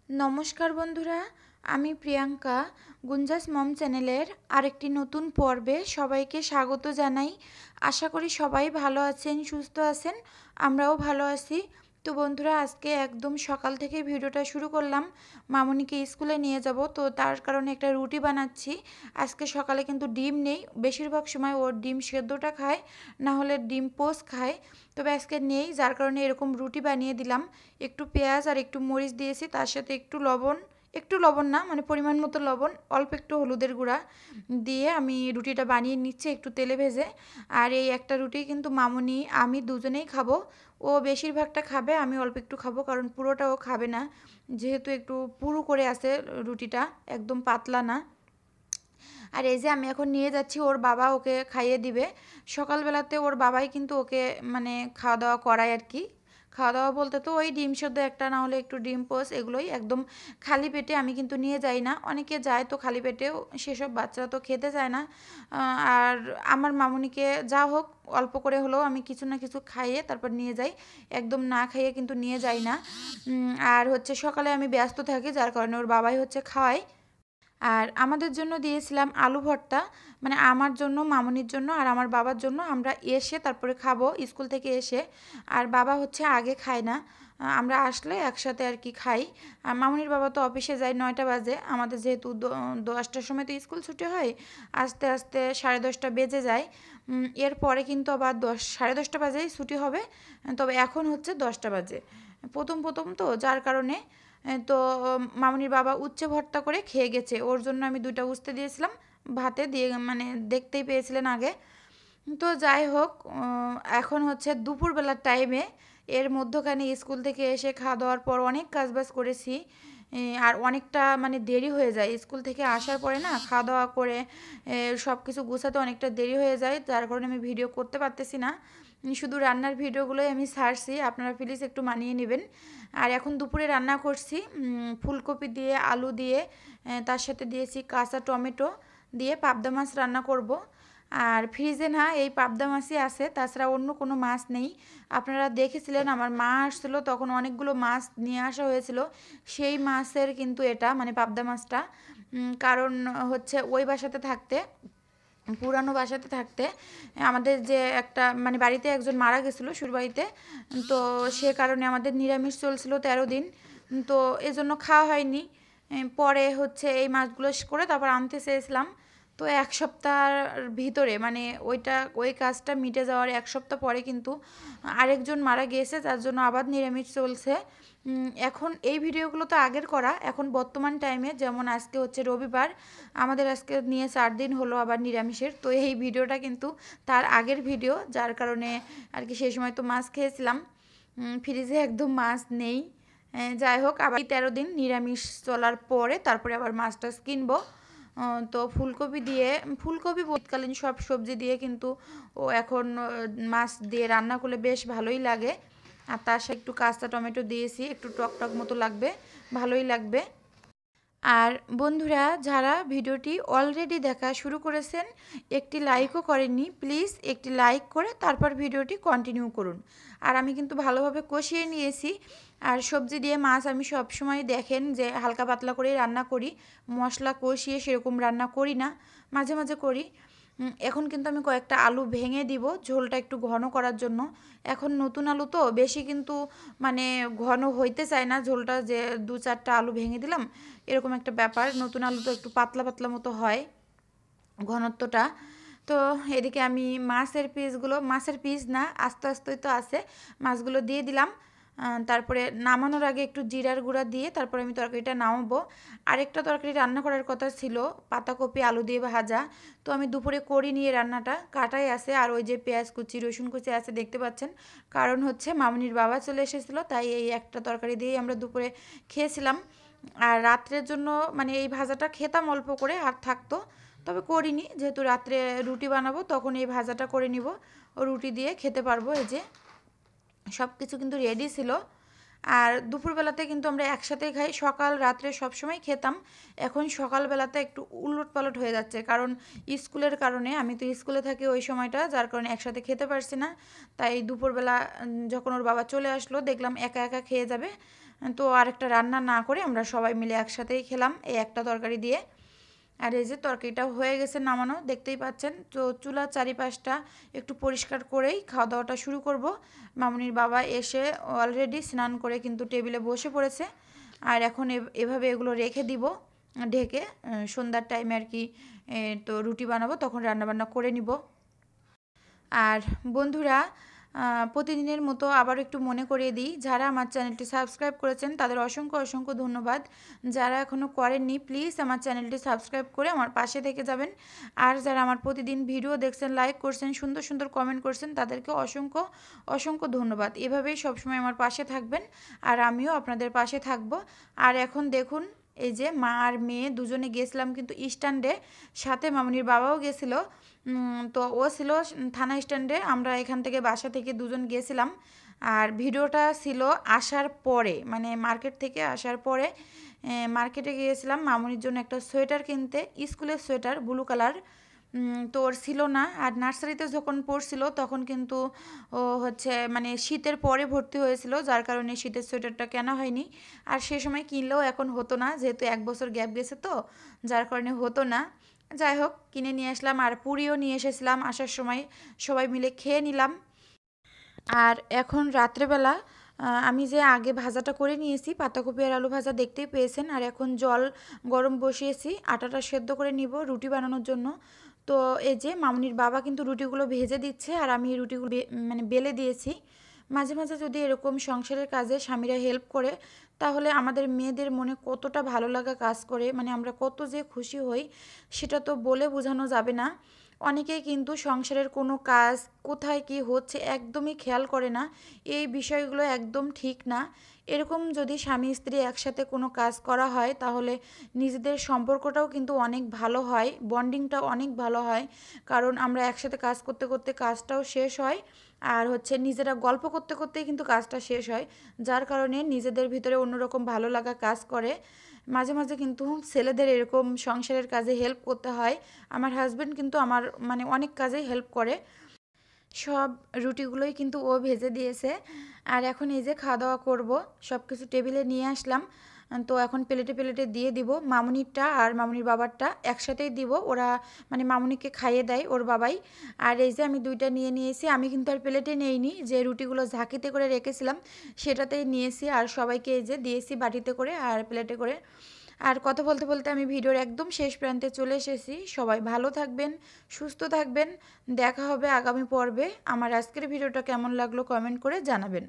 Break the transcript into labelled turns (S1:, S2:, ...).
S1: নমস্কার বন্ধুরা, আমি প্রিয়াঙ্কা গুঞ্জাস মম চ্যানেলের আরেকটি নতুন পর্বে সবাইকে স্বাগত জানাই। আশা করি সবাই ভালো আছেন, সুস্থ আছেন, আমরাও ভালো আছি। তো বন্ধুরা, আজকে একদম সকাল থেকে ভিডিওটা শুরু করলাম। মামুনিকে স্কুলে নিয়ে যাব, তো তার কারণে একটা রুটি বানাচ্ছি। আজকে সকালে কিন্তু ডিম নেই, বেশিরভাগ সময় ওর ডিম সেদ্ধটা খায়, না হলে ডিম পোস্ট খায়। তবে আজকে নেই, যার কারণে এরকম রুটি বানিয়ে দিলাম। একটু পেঁয়াজ আর একটু মরিচ দিয়েছি, তার সাথে একটু লবণ না, মানে পরিমাণ মতো লবণ, অল্প একটু হলুদের গুঁড়া দিয়ে আমি রুটিটা বানিয়ে নিচ্ছি একটু তেলে ভেজে। আর এই একটা রুটি কিন্তু মামুনি আমি দুজনেই খাবো। ও বেশিরভাগটা খাবে, আমি অল্প একটু খাবো, কারণ পুরোটা ও খাবে না, যেহেতু একটু পুরু করে আছে রুটিটা, একদম পাতলা না। আর এই যে আমি এখন নিয়ে যাচ্ছি, ওর বাবা ওকে খাইয়ে দিবে। সকালবেলাতে ওর বাবাই কিন্তু ওকে মানে খাওয়া দাওয়া করায় আর কি। খাওয়া দাওয়া বলতে তো ওই ডিম সেদ্ধ একটা, না হলে একটু ডিম পোস্ট, এগুলোই একদম খালি পেটে আমি কিন্তু নিয়ে যাই না। অনেকে যায় তো খালি পেটেও, সেসব বাচ্চারা তো খেতে চায় না। আর আমার মামুনিকে যা হোক অল্প করে হলেও আমি কিছু না কিছু খাইয়ে তারপর নিয়ে যাই, একদম না খাইয়ে কিন্তু নিয়ে যাই না। আর হচ্ছে সকালে আমি ব্যস্ত থাকি, যার কারণে ওর বাবাই হচ্ছে খাওয়ায়। আর আমাদের জন্য দিয়েছিলাম আলু ভর্তা, মানে আমার জন্য, মামুনির জন্য আর আমার বাবার জন্য। আমরা এসে তারপরে খাবো স্কুল থেকে এসে। আর বাবা হচ্ছে আগে খায় না, আমরা আসলে একসাথে আর কি খাই। আর মামুনির বাবা তো অফিসে যায় 9টা বাজে, আমাদের যেহেতু 10টার সময় তো স্কুল ছুটি হয়, আস্তে আস্তে 10:30 বেজে যায়। এরপরে কিন্তু আবার 10, 10:30 বাজেই ছুটি হবে। তবে এখন হচ্ছে 10টা বাজে, প্রথম প্রথম তো, যার কারণে তো মামুনির বাবা উচ্ছে ভর্তা করে খেয়ে গেছে, ওর জন্য আমি 2টা উচ্ছে দিয়েছিলাম ভাতে দিয়ে, মানে দেখতেই পেয়েছিলেন আগে। তো যাই হোক, এখন হচ্ছে দুপুরবেলার টাইমে, এর মধ্যখানে স্কুল থেকে এসে খাওয়া দাওয়ার পর অনেক কাজবাজ করেছি। আর অনেকটা মানে দেরি হয়ে যায় স্কুল থেকে আসার পরে, না খাওয়া দাওয়া করে সব কিছু গুছাতে অনেকটা দেরি হয়ে যায়, যার কারণে আমি ভিডিও করতে পারতেছি না। শুধু রান্নার ভিডিওগুলোই আমি ছাড়ছি, আপনারা প্লিজ একটু মানিয়ে নেবেন। আর এখন দুপুরে রান্না করছি ফুলকপি দিয়ে, আলু দিয়ে, তার সাথে দিয়েছি কাঁচা টমেটো দিয়ে পাবদা মাছ রান্না করব। আর ফ্রিজে না এই পাবদা মাছই আছে, তাছাড়া অন্য কোনো মাছ নেই। আপনারা দেখেছিলেন আমার মা আসছিলো, তখন অনেকগুলো মাছ নিয়ে আসা হয়েছিল, সেই মাছের কিন্তু এটা, মানে পাবদা মাছটা। কারণ হচ্ছে ওই বাসাতে থাকতে, পুরানো বাসাতে থাকতে আমাদের যে একটা, মানে বাড়িতে একজন মারা গেছিলো শ্বশুরবাড়িতে, তো সে কারণে আমাদের নিরামিষ চলছিল 13 দিন, তো এজন্য খাওয়া হয়নি। পরে হচ্ছে এই মাছগুলো করে তারপর আনতে চেয়েছিলাম, তো 1 সপ্তাহের ভিতরে, মানে ওই কাজটা মিটে যাওয়ার 1 সপ্তাহ পরে কিন্তু আরেকজন মারা গিয়েছে, যার জন্য আবার নিরামিষ চলছে। এখন এই ভিডিওগুলো তো আগের করা, এখন বর্তমান টাইমে, যেমন আজকে হচ্ছে রবিবার, আমাদের আজকে নিয়ে 4 দিন হলো আবার নিরামিষের, তো এই ভিডিওটা কিন্তু তার আগের ভিডিও, যার কারণে আর কি সেই সময় তো মাছ খেয়েছিলাম, ফ্রিজে একদম মাছ নেই। যাই হোক, আবার 13 দিন নিরামিষ চলার পরে তারপরে আবার মাছ টাছ কিনবো। তো ফুলকপি দিয়ে, ফুলকপি শীতকালীন সব সবজি দিয়ে কিন্তু ও এখন মাছ দিয়ে রান্না করলে বেশ ভালোই লাগে। আর তার সাথে একটু কাঁচা টমেটো দিয়েছি, একটু টক টক মতো লাগবে, ভালোই লাগবে। আর বন্ধুরা, যারা ভিডিওটি অলরেডি দেখা শুরু করেছেন, একটি লাইকও করেননি, প্লিজ একটি লাইক করে তারপর ভিডিওটি কন্টিনিউ করুন। আর আমি কিন্তু ভালোভাবে কষিয়ে নিয়েছি। আর সবজি দিয়ে মাছ আমি সবসময় দেখেন যে হালকা পাতলা করেই রান্না করি, মশলা কষিয়ে সেরকম রান্না করি না, মাঝে মাঝে করি। এখন কিন্তু আমি কয়েকটা আলু ভেঙে দিব ঝোলটা একটু ঘন করার জন্য। এখন নতুন আলু তো বেশি কিন্তু মানে ঘন হইতে চায় না ঝোলটা, যে 2-4টা আলু ভেঙে দিলাম, এরকম একটা ব্যাপার। নতুন আলু তো একটু পাতলা পাতলা মতো হয় ঘনত্বটা। তো এদিকে আমি মাছের পিস না, আস্তে আস্তেই তো আছে, মাছগুলো দিয়ে দিলাম। তারপরে নামানোর আগে একটু জিরার গুঁড়া দিয়ে তারপরে আমি তরকারিটা নামাবো। আরেকটা তরকারি রান্না করার কথা ছিল, পাতাকপি আলু দিয়ে ভাজা, তো আমি দুপুরে করি নিয়ে রান্নাটা, কাটাই আছে। আর ওই যে পেঁয়াজ কুচি, রসুন কুচি আছে দেখতে পাচ্ছেন, কারণ হচ্ছে মামুনির বাবা চলে এসেছিলো, তাই এই একটা তরকারি দিয়েই আমরা দুপুরে খেয়েছিলাম। আর রাত্রের জন্য মানে এই ভাজাটা খেতাম অল্প করে, আর থাকতো, তবে করিনি, যেহেতু রাত্রে রুটি বানাবো তখন এই ভাজাটা করে নিব, ও রুটি দিয়ে খেতে পারবো। এই যে সব কিছু কিন্তু রেডি ছিল। আর দুপুরবেলাতে কিন্তু আমরা একসাথেই খাই, সকাল রাত্রে সবসময় খেতাম, এখন সকালবেলাতে একটু উলট পালট হয়ে যাচ্ছে, কারণ স্কুলের কারণে, আমি তো স্কুলে থাকি ওই সময়টা, যার কারণে একসাথে খেতে পারছি না। তাই দুপুরবেলা যখন ওর বাবা চলে আসলো, দেখলাম একা একা খেয়ে যাবে, তো আরেকটা রান্না না করে আমরা সবাই মিলে একসাথেই খেলাম এই একটা তরকারি দিয়ে। আর এই যে তরকারিটা হয়ে গেছে নামানো, দেখতেই পাচ্ছেন। তো চুলার চারিপাশটা একটু পরিষ্কার করেই খাওয়া দাওয়াটা শুরু করব। মামুনির বাবা এসে অলরেডি স্নান করে কিন্তু টেবিলে বসে পড়েছে। আর এখন এভাবে এগুলো রেখে দিব ঢেকে, সন্ধ্যার টাইমে আর কি। তো রুটি বানাবো, তখন রান্নাবান্না করে নিব। আর বন্ধুরা, প্রতিদিনের মতো আবার একটু মনে করিয়ে দিই, যারা আমার চ্যানেলটি সাবস্ক্রাইব করেছেন তাদের অসংখ্য অসংখ্য ধন্যবাদ। যারা এখনও করেননি প্লিজ আমার চ্যানেলটি সাবস্ক্রাইব করে আমার পাশে থেকে যাবেন। আর যারা আমার প্রতিদিন ভিডিও দেখছেন, লাইক করছেন, সুন্দর সুন্দর কমেন্ট করছেন, তাদেরকে অসংখ্য অসংখ্য ধন্যবাদ। এভাবেই সবসময় আমার পাশে থাকবেন আর আমিও আপনাদের পাশে থাকব। আর এখন দেখুন, এই যে মা আর মেয়ে দুজনে গেছিলাম কিন্তু স্ট্যান্ডে, সাথে মামুনির বাবাও গেছিলো। তো ও ছিল থানা স্ট্যান্ডে, আমরা এখান থেকে বাসা থেকে দুজন গেছিলাম। আর ভিডিওটা ছিল আসার পরে, মানে মার্কেট থেকে আসার পরে মার্কেটে গিয়েছিলাম মামুনির জন্য একটা সোয়েটার কিনতে, স্কুলের সোয়েটার ব্লু কালার। তো ওর ছিল না। আর নার্সারিতে যখন পড়ছিল তখন কিন্তু ও হচ্ছে মানে শীতের পরে ভর্তি হয়েছিল, যার কারণে শীতের সোয়েটারটা কেনা হয়নি। আর সে সময় কিনলেও এখন হতো না, যেহেতু 1 বছর গ্যাপ গেছে, তো যার কারণে হতো না। যাই হোক, কিনে নিয়ে আসলাম। আর পুরিও নিয়ে এসেছিলাম আসার সময়, সবাই মিলে খেয়ে নিলাম। আর এখন রাত্রেবেলা আমি যে আগে ভাজাটা করে নিয়েছি পাতাকপি আর আলু ভাজা, দেখতেই পেয়েছেন। আর এখন জল গরম বসিয়েছি, আটাটা সেদ্ধ করে নিব রুটি বানানোর জন্য। তো এই যে মামুনির বাবা কিন্তু রুটিগুলো ভেজে দিচ্ছে আর আমি রুটিগুলো মানে বেলে দিয়েছি। মাঝে মাঝে যদি এরকম সংসারের কাজে স্বামীরা হেল্প করে, তাহলে আমাদের মেয়েদের মনে কতটা ভালো লাগা কাজ করে, মানে আমরা কত যে খুশি হই সেটা তো বলে বোঝানো যাবে না। অনেকেই কিন্তু সংসারের কোনো কাজ কোথায় কি হচ্ছে একদমই খেয়াল করে না। এই বিষয়গুলো একদম ঠিক না। এরকম যদি স্বামী স্ত্রী একসাথে কোনো কাজ করা হয়, তাহলে নিজেদের সম্পর্কটাও কিন্তু অনেক ভালো হয়, বন্ডিংটাও অনেক ভালো হয়। কারণ আমরা একসাথে কাজ করতে করতে কাজটাও শেষ হয়। আর হচ্ছে নিজেরা গল্প করতে করতেই কিন্তু কাজটা শেষ হয়, যার কারণে নিজেদের ভিতরে অন্যরকম ভালো লাগা কাজ করে। মাঝে মাঝে কিন্তু ছেলেদের এরকম সংসারের কাজে হেল্প করতে হয়। আমার হাজব্যান্ড কিন্তু আমার মানে অনেক কাজেই হেল্প করে। সব রুটিগুলোই কিন্তু ও ভেজে দিয়েছে। আর এখন এই যে খাওয়া দাওয়া করব, সব কিছু টেবিলে নিয়ে আসলাম। তো এখন প্লেটে প্লেটে দিয়ে দিব, মামুনিরটা আর মামুনির বাবারটা একসাথেই দিব। ওরা মানে মামুনিকে খাইয়ে দেয় ওর বাবাই। আর এই যে আমি দুইটা নিয়ে নিয়েছি, আমি কিন্তু আর প্লেটে নেইনি, যে রুটিগুলো ঝাঁকিতে করে রেখেছিলাম সেটাতেই নিয়েছি। আর সবাইকে এই যে দিয়েছি বাটিতে করে আর প্লেটে করে। আর কথা বলতে বলতে আমি ভিডিওর একদম শেষ প্রান্তে চলে এসেছি। সবাই ভালো থাকবেন, সুস্থ থাকবেন। দেখা হবে আগামী পর্বে। আমার আজকের ভিডিওটা কেমন লাগলো কমেন্ট করে জানাবেন।